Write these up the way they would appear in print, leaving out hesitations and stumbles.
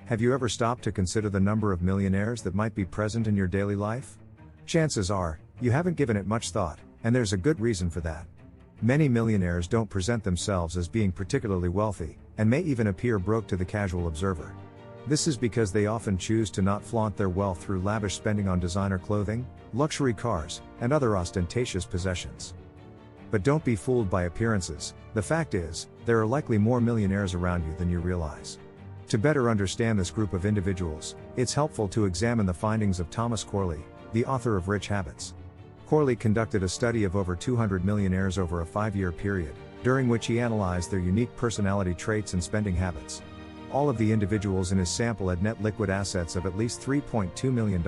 Have you ever stopped to consider the number of millionaires that might be present in your daily life? Chances are, you haven't given it much thought, and there's a good reason for that. Many millionaires don't present themselves as being particularly wealthy, and may even appear broke to the casual observer. This is because they often choose to not flaunt their wealth through lavish spending on designer clothing, luxury cars, and other ostentatious possessions. But don't be fooled by appearances. The fact is, there are likely more millionaires around you than you realize. To better understand this group of individuals, it's helpful to examine the findings of Thomas Corley, the author of Rich Habits. Corley conducted a study of over 200 millionaires over a 5-year period, during which he analyzed their unique personality traits and spending habits. All of the individuals in his sample had net liquid assets of at least $3.2 million,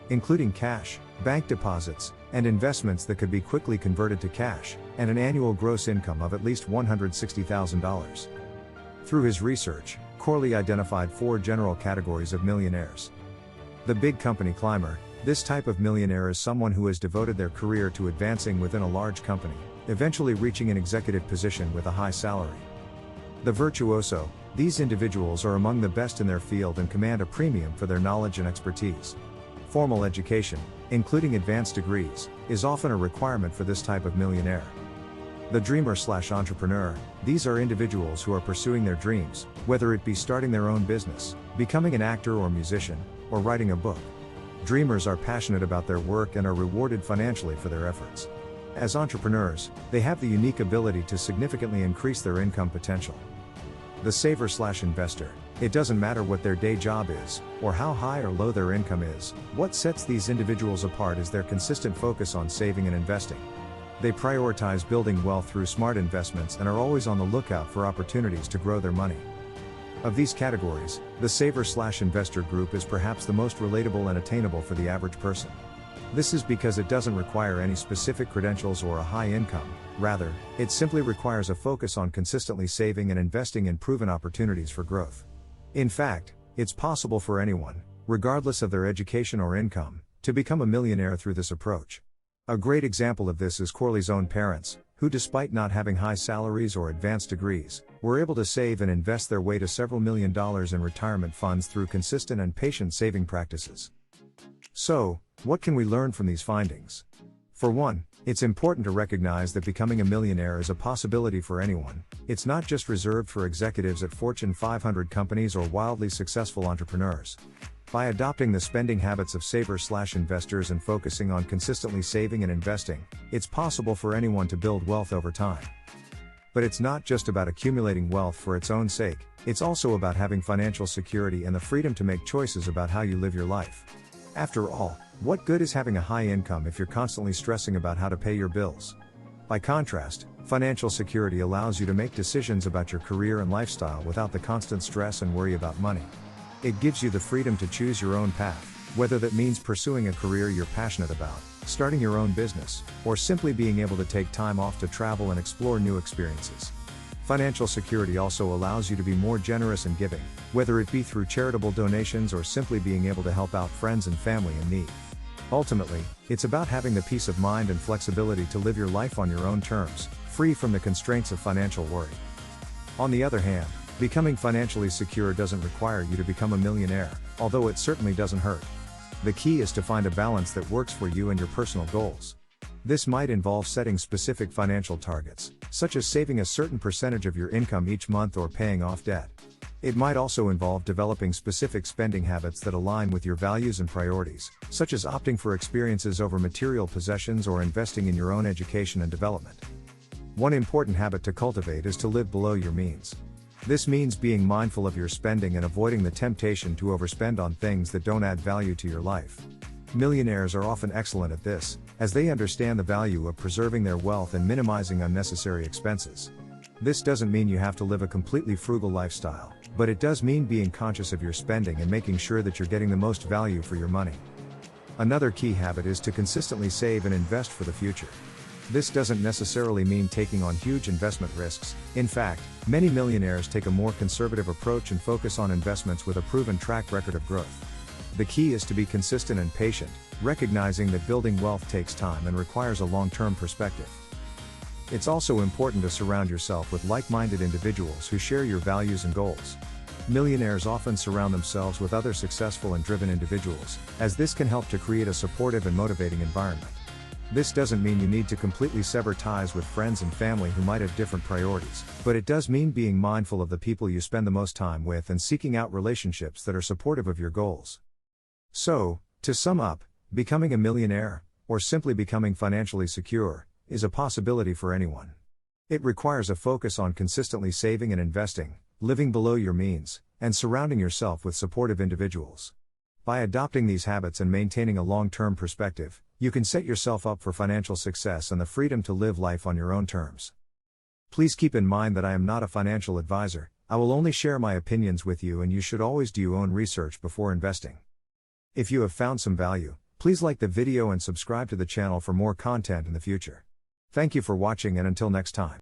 including cash, bank deposits, and investments that could be quickly converted to cash, and an annual gross income of at least $160,000. Through his research, Corley identified 4 general categories of millionaires. The big company climber. This type of millionaire is someone who has devoted their career to advancing within a large company, eventually reaching an executive position with a high salary. The virtuoso. These individuals are among the best in their field and command a premium for their knowledge and expertise. Formal education, including advanced degrees, is often a requirement for this type of millionaire. The dreamer/entrepreneur. These are individuals who are pursuing their dreams, whether it be starting their own business, becoming an actor or musician, or writing a book. Dreamers are passionate about their work and are rewarded financially for their efforts. As entrepreneurs, they have the unique ability to significantly increase their income potential. The saver/investor. It doesn't matter what their day job is, or how high or low their income is. What sets these individuals apart is their consistent focus on saving and investing. They prioritize building wealth through smart investments and are always on the lookout for opportunities to grow their money. Of these categories, the saver/investor group is perhaps the most relatable and attainable for the average person. This is because it doesn't require any specific credentials or a high income. Rather, it simply requires a focus on consistently saving and investing in proven opportunities for growth. In fact, it's possible for anyone, regardless of their education or income, to become a millionaire through this approach. A great example of this is Corley's own parents, who despite not having high salaries or advanced degrees, were able to save and invest their way to several $1 million in retirement funds through consistent and patient saving practices. So, what can we learn from these findings? For one, it's important to recognize that becoming a millionaire is a possibility for anyone. It's not just reserved for executives at Fortune 500 companies or wildly successful entrepreneurs. By adopting the spending habits of savers/investors and focusing on consistently saving and investing, it's possible for anyone to build wealth over time. But it's not just about accumulating wealth for its own sake, it's also about having financial security and the freedom to make choices about how you live your life. After all, what good is having a high income if you're constantly stressing about how to pay your bills? By contrast, financial security allows you to make decisions about your career and lifestyle without the constant stress and worry about money. It gives you the freedom to choose your own path, whether that means pursuing a career you're passionate about, starting your own business, or simply being able to take time off to travel and explore new experiences. Financial security also allows you to be more generous and giving, whether it be through charitable donations or simply being able to help out friends and family in need. Ultimately, it's about having the peace of mind and flexibility to live your life on your own terms, free from the constraints of financial worry. On the other hand, becoming financially secure doesn't require you to become a millionaire, although it certainly doesn't hurt. The key is to find a balance that works for you and your personal goals. This might involve setting specific financial targets, such as saving a certain percentage of your income each month or paying off debt. It might also involve developing specific spending habits that align with your values and priorities, such as opting for experiences over material possessions or investing in your own education and development. One important habit to cultivate is to live below your means. This means being mindful of your spending and avoiding the temptation to overspend on things that don't add value to your life. Millionaires are often excellent at this, as they understand the value of preserving their wealth and minimizing unnecessary expenses. This doesn't mean you have to live a completely frugal lifestyle, but it does mean being conscious of your spending and making sure that you're getting the most value for your money. Another key habit is to consistently save and invest for the future. This doesn't necessarily mean taking on huge investment risks. In fact, many millionaires take a more conservative approach and focus on investments with a proven track record of growth. The key is to be consistent and patient, recognizing that building wealth takes time and requires a long-term perspective. It's also important to surround yourself with like-minded individuals who share your values and goals. Millionaires often surround themselves with other successful and driven individuals, as this can help to create a supportive and motivating environment. This doesn't mean you need to completely sever ties with friends and family who might have different priorities, but it does mean being mindful of the people you spend the most time with and seeking out relationships that are supportive of your goals. So, to sum up, becoming a millionaire, or simply becoming financially secure, is a possibility for anyone. It requires a focus on consistently saving and investing, living below your means, and surrounding yourself with supportive individuals. By adopting these habits and maintaining a long-term perspective, you can set yourself up for financial success and the freedom to live life on your own terms. Please keep in mind that I am not a financial advisor. I will only share my opinions with you, and you should always do your own research before investing. If you have found some value, please like the video and subscribe to the channel for more content in the future. Thank you for watching, and until next time.